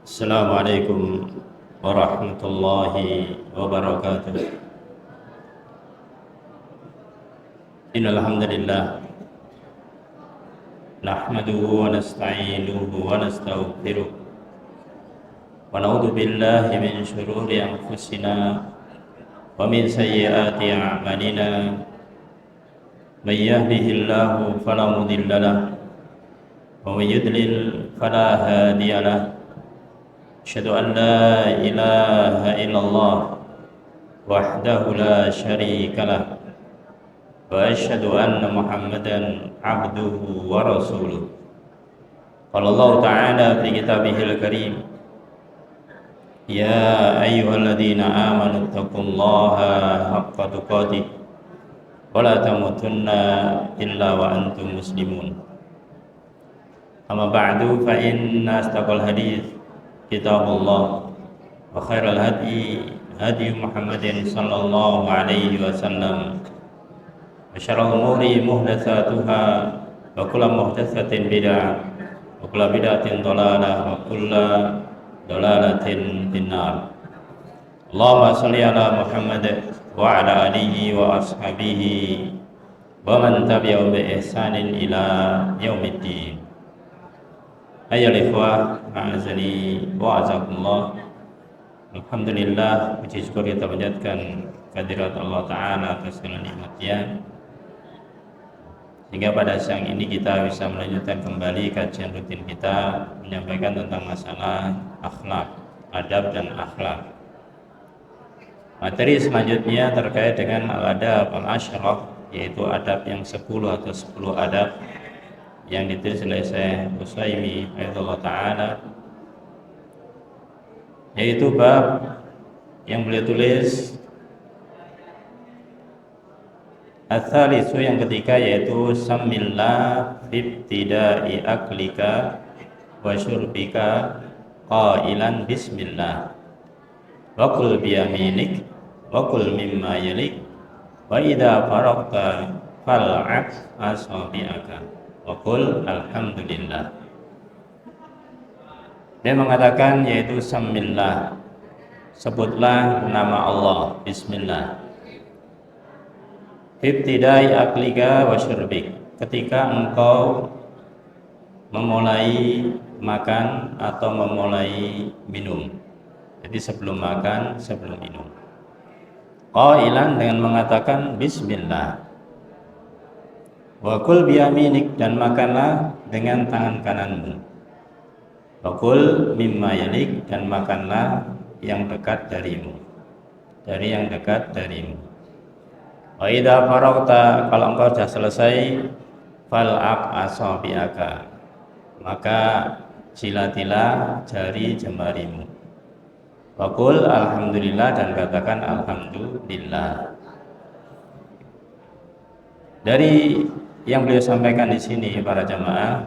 Assalamualaikum warahmatullahi wabarakatuh. Innal hamdalillah nahmaduhu wa nasta'inuhu wa nastaghfiruh wa na'udzu billahi min shururi anfusina wa min sayyiati a'malina. May yahdihillahu fala mudilla lahu wa may yudlil fala hadiya lahu. Asyhadu an la ilaha illallah wahdahu la syarika lah wa asyhadu anna Muhammadan abduhu wa rasuluh. Qala Allah ta'ala fi kitabihil karim, ya ayyuhalladzina amanu taqullaha haqqa tuqatih wa la tamutunna illa wa antum muslimun. Amma ba'du, fa inna astaqal hadits kitabullah wa khairal hadi hadi Muhammadin sallallahu alaihi wasallam wa syarrul umuri muhdatsatuha wa kullu muhdatsatin bid'ah wa kullu bid'atin dhalalah wa kullu dhalalatin finnar. Allahumma shalli ala Muhammad wa ala alihi wa ashabihi wa man tabi'ahum bi ihsanin ila yaumiddin. Ayyuhal ikhwah, a'azani wa a'azakumullah. Alhamdulillah, puji syukur kita panjatkan kehadirat Allah Ta'ala atas segala nikmat-Nya, sehingga pada siang ini kita bisa melanjutkan kembali kajian rutin kita menyampaikan tentang masalah akhlak, adab dan akhlak. Materi selanjutnya terkait dengan al-adab al-asyrah, yaitu adab yang 10 atau 10 adab yang ditulis oleh Syekh Utsaimin rahimahullah ta'ala, yaitu bab yang beliau tulis ats-tsalisu, yang ketiga, yaitu samillah fibtida'i aklika wa syurbika qailan bismillah wa qul biyaminik wa qul mimma yalik wa idza faragta fal'aq asabi'aka wa qul alhamdulillah. Dia mengatakan, yaitu samillah, sebutlah nama Allah, bismillah, ibtidai aklika wa syurbik, ketika engkau memulai makan atau memulai minum. Jadi sebelum makan, sebelum minum. Qailan, dengan mengatakan bismillah. Wa kul biyaminik, dan makanlah dengan tangan kananmu. Wa kul mimma yalik, dan makanlah yang dekat darimu, dari yang dekat darimu. Wa idza faragta, kalau engkau sudah selesai, fal'aq asabi'aka, maka silatilah jari jemarimu. Wa qul alhamdulillah, dan katakan alhamdulillah. Dari yang beliau sampaikan di sini, para jamaah,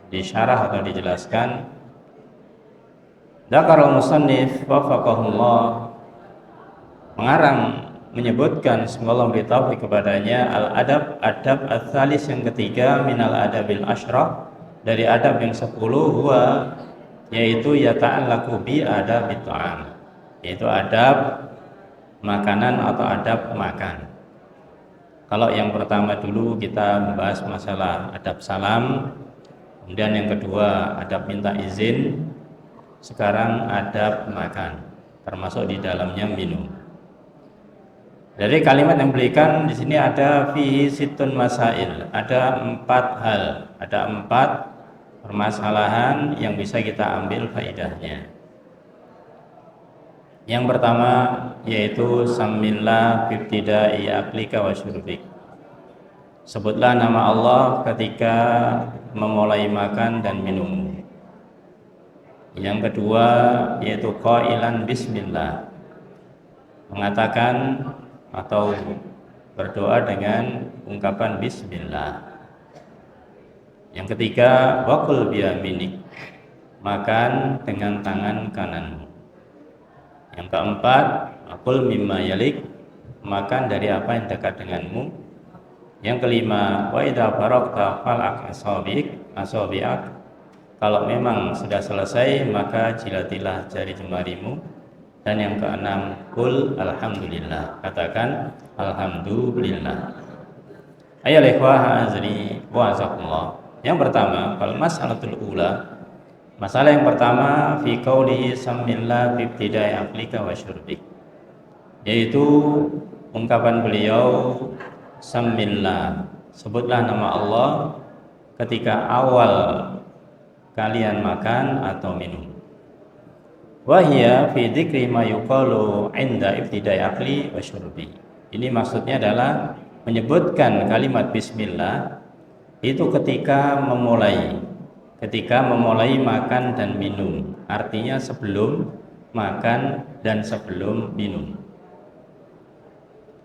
disyarah atau dijelaskan, dzakarul musannif wafaqahullah, mengarang menyebutkan, semoga Allah beri taufik kepadanya, al-adab, adab ats-tsalis, yang ketiga, minal adabil asyrah, dari adab yang 10, huwa, yaitu yata'allaqu bi adabit ta'am, yaitu adab makanan atau adab makan. Kalau yang pertama dulu kita membahas masalah adab salam, kemudian yang kedua adab minta izin, sekarang adab makan, termasuk di dalamnya minum. Dari kalimat yang berikan di sini ada fihi situn masail, ada 4 hal, ada 4 permasalahan yang bisa kita ambil faedahnya. Yang pertama, yaitu samillah bibtida'i aklika wa syurbik, sebutlah nama Allah ketika memulai makan dan minum. Yang kedua, yaitu qailan bismillah, mengatakan atau berdoa dengan ungkapan bismillah. Yang ketiga, waqul biyaminik, makan dengan tangan kananmu. Yang keempat, aqul mimma yalik, makan dari apa yang dekat denganmu. Yang kelima, wa idza faragta fal'aq asabi'ak, Kalau memang sudah selesai, maka jilatilah jari jemarimu. Dan yang keenam, qul alhamdulillah. Katakan alhamdulillah. Ayo ikhwah azri wa azakumullah. Yang pertama, fal mas'alatul ula. Masalah yang pertama fi qaulihi samillah fi ibtida'i aqlika wa syurbik. Yaitu ungkapan beliau samillah. Sebutlah nama Allah ketika awal kalian makan atau minum. Wahia fi dzikri ma yuqalu 'inda ibtida'i aqli wa syurbi. Ini maksudnya adalah menyebutkan kalimat bismillah itu ketika memulai makan dan minum. Artinya sebelum makan dan sebelum minum.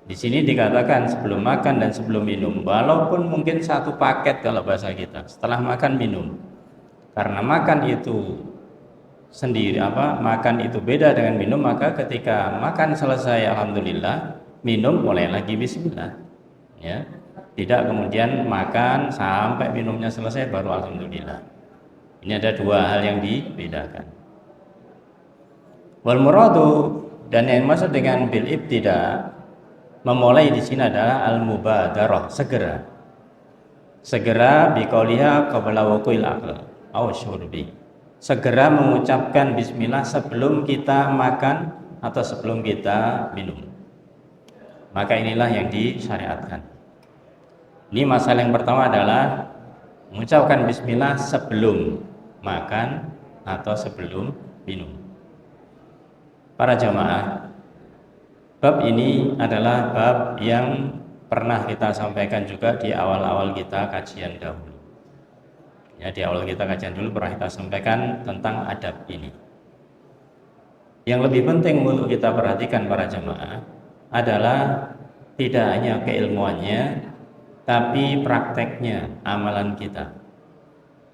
Di sini dikatakan sebelum makan dan sebelum minum, walaupun mungkin satu paket kalau bahasa kita. Setelah makan minum. Karena makan itu sendiri makan itu beda dengan minum, maka ketika makan selesai alhamdulillah, minum mulai lagi bismillah. Ya. Tidak kemudian makan sampai minumnya selesai baru alhamdulillah. Ini ada dua hal yang dibedakan. Wal muradu, dan yang maksud dengan bil ibtida, memulai di sini adalah al mubadarah, segera biqauliha qabla wuqu'il aql aw syurbi. Segera mengucapkan bismillah sebelum kita makan atau sebelum kita minum. Maka inilah yang disyariatkan. Ini masalah yang pertama adalah mengucapkan bismillah sebelum makan atau sebelum minum. Para jamaah, bab ini adalah bab yang pernah kita sampaikan juga di awal-awal kita kajian dahulu. Ya, di awal kita kajian dulu pernah kita sampaikan tentang adab ini. Yang lebih penting untuk kita perhatikan para jamaah adalah tidak hanya keilmuannya, tapi prakteknya, amalan kita.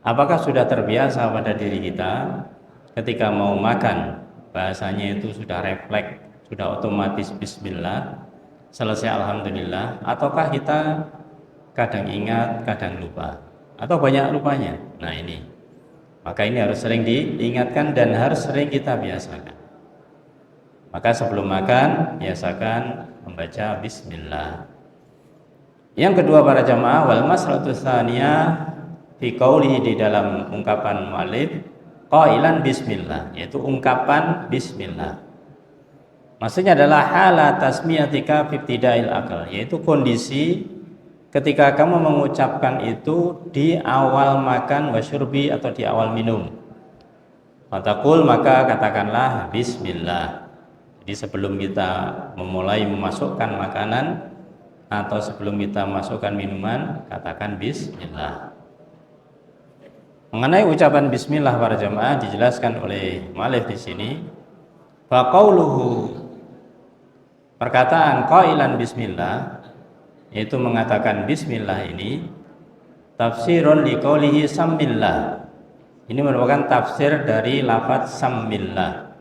Apakah sudah terbiasa pada diri kita ketika mau makan, bahasanya itu sudah refleks, sudah otomatis bismillah, selesai alhamdulillah, ataukah kita kadang ingat, kadang lupa, atau banyak lupanya? Nah ini, maka ini harus sering diingatkan dan harus sering kita biasakan. Maka sebelum makan, biasakan membaca bismillah. Yang kedua para jamaah, wal mas'alatu tsaniyah fi qaulihi, di dalam ungkapan mu'allif qailan bismillah, yaitu ungkapan bismillah. Maksudnya adalah hala tasmiyatika fi ibtida'il aql, yaitu kondisi ketika kamu mengucapkan itu di awal makan wasyurbi atau di awal minum. Fatakul, maka katakanlah bismillah. Jadi sebelum kita memulai memasukkan makanan atau sebelum kita masukkan minuman, katakan bismillah. Mengenai ucapan bismillah para jamaah dijelaskan oleh mu'allif di sini. Fa qauluhu, perkataan qailan bismillah, yaitu mengatakan bismillah ini tafsirun liqaulihi samillah. Ini merupakan tafsir dari lafaz samillah.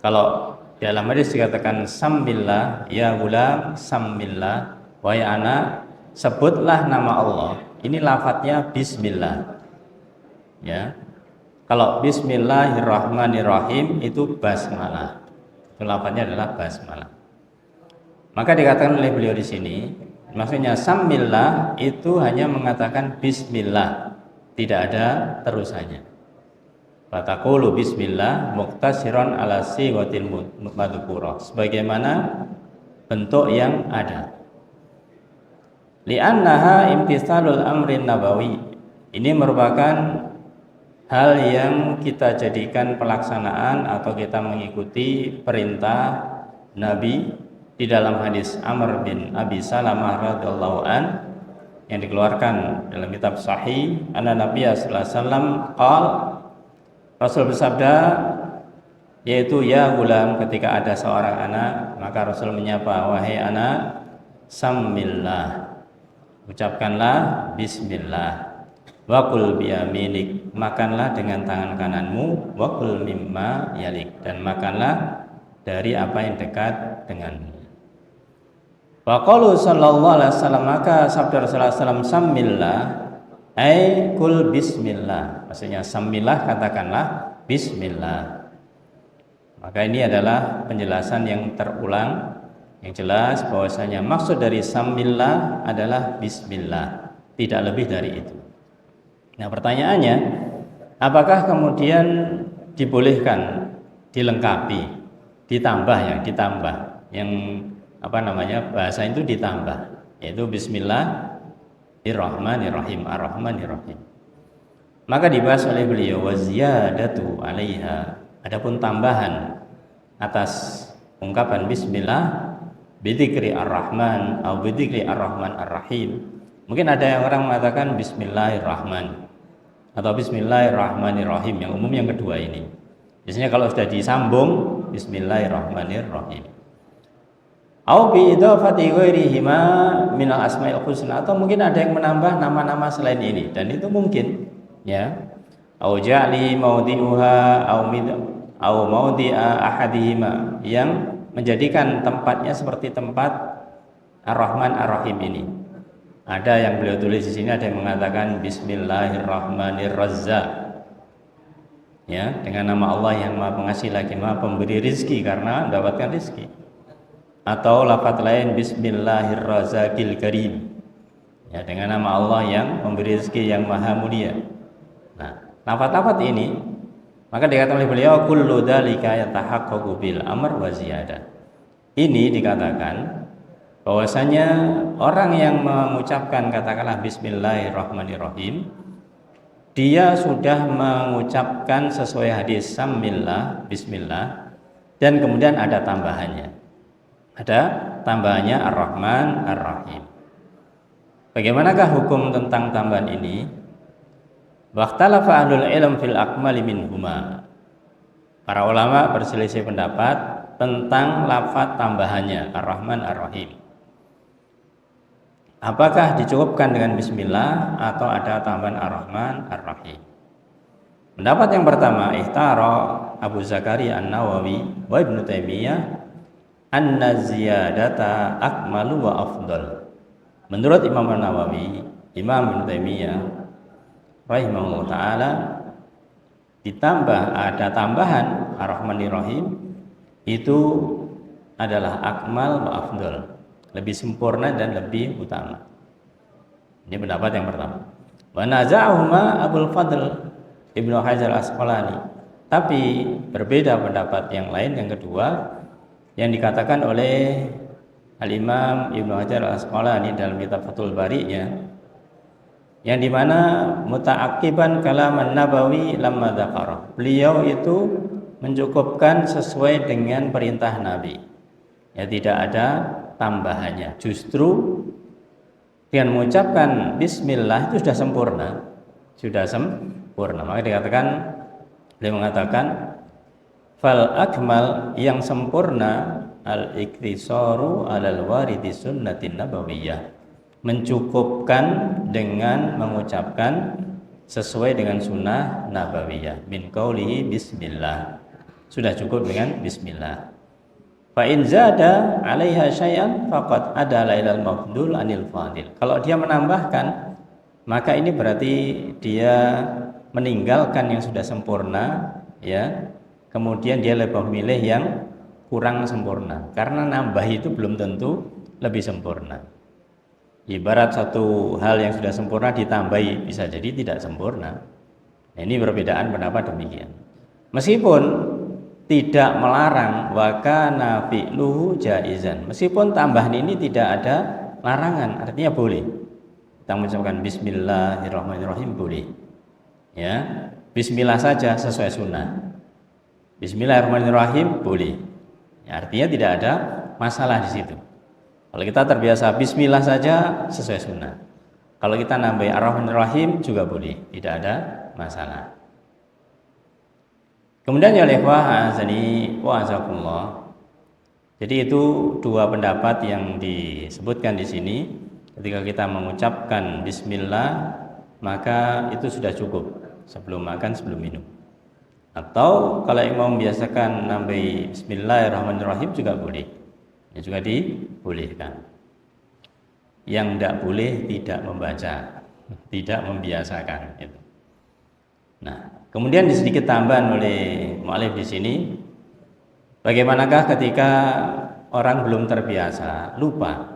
Kalau dalam hadis dikatakan samillah, ya gulam samillah, wahai anak sebutlah nama Allah. Ini lafadznya bismillah. Ya. Kalau bismillahirrahmanirrahim itu basmalah. Itu lafadznya adalah basmalah. Maka dikatakan oleh beliau di sini, maksudnya samillah itu hanya mengatakan bismillah, tidak ada terusannya. Fataqulu bismillah muqtasiran ala siwatil madhkurah, sebagaimana bentuk yang ada. Li'annaha imtithalul amrin nabawi. Ini merupakan hal yang kita jadikan pelaksanaan atau kita mengikuti perintah Nabi di dalam hadis Amr bin Abi Salamah radhiyallahu an yang dikeluarkan dalam kitab Sahih, anna Nabiya sallallahu alaihi wasallam qala, Rasul bersabda, yaitu ya gulam, ketika ada seorang anak, maka Rasul menyapa, wahai anak, samillah, ucapkanlah bismillah, wakul biyaminik, makanlah dengan tangan kananmu, wakul mimma yalik, dan makanlah dari apa yang dekat denganmu. Wa qalu sallallahu alaihi wasallam, maka sabda Rasulullah sallallahu alaihi wasallam, samillah ay kul bismillah, Maksudnya samillah, katakanlah bismillah. Maka ini adalah penjelasan yang terulang, yang jelas bahwasanya maksud dari samillah adalah bismillah, tidak lebih dari itu. Nah, pertanyaannya, apakah kemudian dibolehkan dilengkapi, ditambah yang bahasa itu ditambah, yaitu bismillahirrahmanirrahim, ar-rahmanirrahim. Maka dibahas oleh beliau waziyadatu 'alaiha, adapun tambahan atas ungkapan bismillah bidzikri ar-rahman atau bidzikri ar-rahman ar-rahim. Mungkin ada yang orang mengatakan bismillahirrahman atau bismillahirrahmanirrahim, yang umum yang kedua ini. Biasanya kalau sudah disambung bismillahirrahmanirrahim. Au bi idhafati ghairihima minal asmaul husna, atau mungkin ada yang menambah nama-nama selain ini, dan itu mungkin, ya. Au ja'li mawdi'uha au mawdi'a ahadihima, yang menjadikan tempatnya seperti tempat Ar-Rahman Ar-Rahim ini. Ada yang beliau tulis di sini, ada yang mengatakan Bismillahirrahmanirrazzaq, ya, dengan nama Allah yang Maha Pengasih lagi Maha Pemberi rizki, karena mendapatkan rizki. Atau lafaz lain Bismillahirrazzaqil Karim, ya, dengan nama Allah yang memberi rizki yang maha mulia. Nah, lafaz-lafaz ini, maka dikatakan oleh beliau kullu dzalika yatahaqqaqu bil amr wa ziyadah. Ini dikatakan bahwasanya orang yang mengucapkan katakanlah bismillahirrahmanirrahim, dia sudah mengucapkan sesuai hadis samillah, bismillah, dan kemudian ada tambahannya. Ada tambahannya ar-Rahman ar-Rahim. Bagaimanakah hukum tentang tambahan ini? Waqtalafa ahlul ilm fil akmali minhuma. Para ulama berselisih pendapat tentang lafaz tambahannya ar-Rahman ar-Rahim. Apakah dicukupkan dengan bismillah atau ada tambahan ar-Rahman ar-Rahim? Pendapat yang pertama, ikhtara Abu Zakaria An-Nawawi wa Ibnu Taimiyah anna ziyadata akmalu wa afdal. Menurut Imam An-Nawawi, Imam Ibnu Taimiyah rahimahullah ta'ala, ditambah ada tambahan ar-Rahmanir-Rahim, itu adalah akmal wa afdal, lebih sempurna dan lebih utama. Ini pendapat yang pertama. Wa naza'ahuma Abul Fadl Ibnu Hajar Al-Asqalani. Tapi berbeda pendapat yang lain, yang kedua, yang dikatakan oleh Al-Imam Ibnu Hajar Al-Asqalani dalam kitab Fathul Bari-nya, yang dimana muta'aqiban kalaman Nabawi lamma dzakara. Beliau itu mencukupkan sesuai dengan perintah Nabi, ya, tidak ada tambahannya. Justru dengan mengucapkan bismillah itu sudah sempurna, maka dikatakan, beliau mengatakan fal akmal, yang sempurna, al iktisaru alal waridi sunnatin nabawiyah, mencukupkan dengan mengucapkan sesuai dengan sunnah nabawiyah, min qaulihi bismillah, sudah cukup dengan bismillah. Fa in zada 'alaiha syai'an faqad adala ilal mafdul anil fadil. Kalau dia menambahkan, maka ini berarti dia meninggalkan yang sudah sempurna, ya, kemudian dia lebih memilih yang kurang sempurna, karena nambah itu belum tentu lebih sempurna. Ibarat satu hal yang sudah sempurna ditambahi, bisa jadi tidak sempurna. Nah, ini perbedaan pendapat demikian. Meskipun tidak melarang, wa kana fi'luhu jaizan, meskipun tambahan ini tidak ada larangan, artinya boleh. Kita mengucapkan bismillahirrahmanirrahim boleh, ya, bismillah saja sesuai sunnah, bismillahirrahmanirrahim boleh, ya, artinya tidak ada masalah di situ. Kalau kita terbiasa bismillah saja sesuai sunnah, kalau kita nambah ar-Rahmanir-Rahim juga boleh, tidak ada masalah. Kemudian ya ikhwah azani wa azakumullah. Jadi itu dua pendapat yang disebutkan di sini. Ketika kita mengucapkan bismillah, maka itu sudah cukup sebelum makan, sebelum minum. Atau kalau yang mau membiasakan nambah bismillahirrahmanirrahim juga boleh, ya, juga dibolehkan. Yang tidak boleh tidak membaca, tidak membiasakan itu. Nah, kemudian sedikit tambahan oleh mu'alif di sini, bagaimanakah ketika orang belum terbiasa, lupa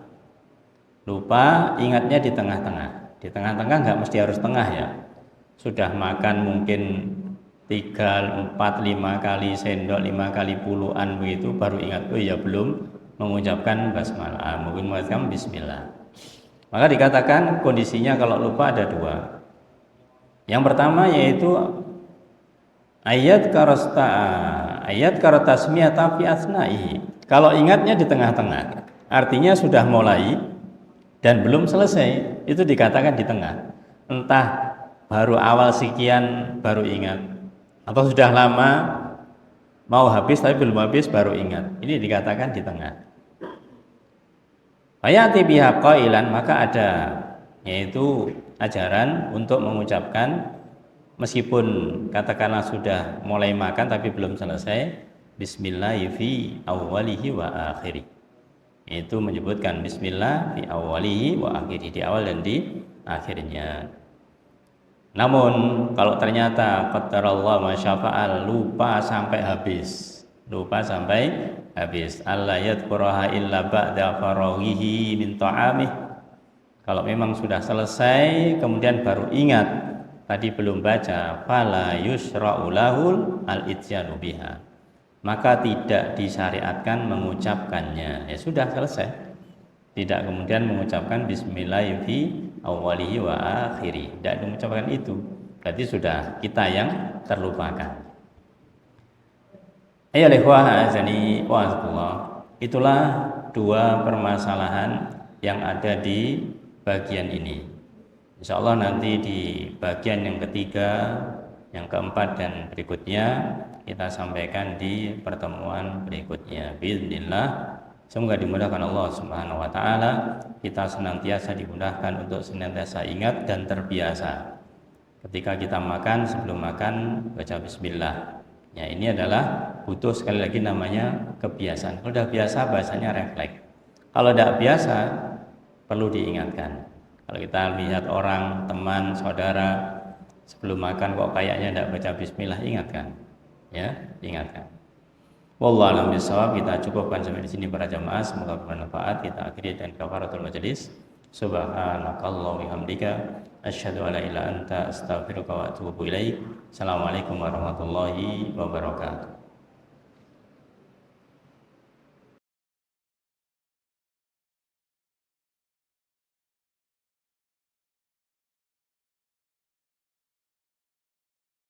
ingatnya di tengah-tengah. Di tengah-tengah nggak mesti harus tengah ya. Sudah makan mungkin 3, 4, 5 kali sendok, 5 kali puluhan begitu baru ingat, oh ya belum mengucapkan basmalah, mungkin mengucapkan bismillah. Maka dikatakan kondisinya kalau lupa ada dua. Yang pertama yaitu ayat karotasmiyata fi asna'i. Kalau ingatnya di tengah-tengah, artinya sudah mulai dan belum selesai, itu dikatakan di tengah. Entah baru awal sekian baru ingat, atau sudah lama mau habis tapi belum habis baru ingat, ini dikatakan di tengah. Fayati biha qailan, maka ada yaitu ajaran untuk mengucapkan meskipun katakanlah sudah mulai makan tapi belum selesai, bismillahi fi awwalihi wa akhiri. Itu menyebutkan bismillah fi awwalihi wa akhiri, di awal dan di akhirnya. Namun kalau ternyata qadarallah ma syafa'al, lupa sampai habis, alla yadhkuraha illa ba'da faraghihi min ta'amih. Kalau memang sudah selesai kemudian baru ingat tadi belum baca, fala yusra'u lahul al-ityanu biha, maka tidak disyariatkan mengucapkannya. Ya sudah selesai, tidak kemudian mengucapkan bismillah fi awwalihi wa akhiri, tidak mengucapkan itu, berarti sudah kita yang terlupakan. Ayo ikhwah azani wa azallah, itulah dua permasalahan yang ada di bagian ini. Insyaallah nanti di bagian yang ketiga, yang keempat dan berikutnya kita sampaikan di pertemuan berikutnya biiznillah. Semoga dimudahkan Allah Subhanahu wa taala, kita senantiasa dimudahkan untuk senantiasa ingat dan terbiasa. Ketika kita makan, sebelum makan baca bismillah. Ya, ini adalah butuh sekali lagi namanya kebiasaan. Kalau sudah biasa bahasanya refleks. Kalau tidak biasa perlu diingatkan. Kalau kita lihat orang, teman, saudara sebelum makan kok kayaknya tidak baca bismillah, ingatkan. Ya, ingatkan. Wallahu a'lam bishawab. Kita cukupkan sampai di sini para jamaah, semoga bermanfaat. Kita akhiri dengan kafaratul majelis. Subhanakallah wa bihamdika asyhadu an la ilaha illa anta astaghfiruka wa atubu ilaik. Assalamualaikum warahmatullahi wabarakatuh.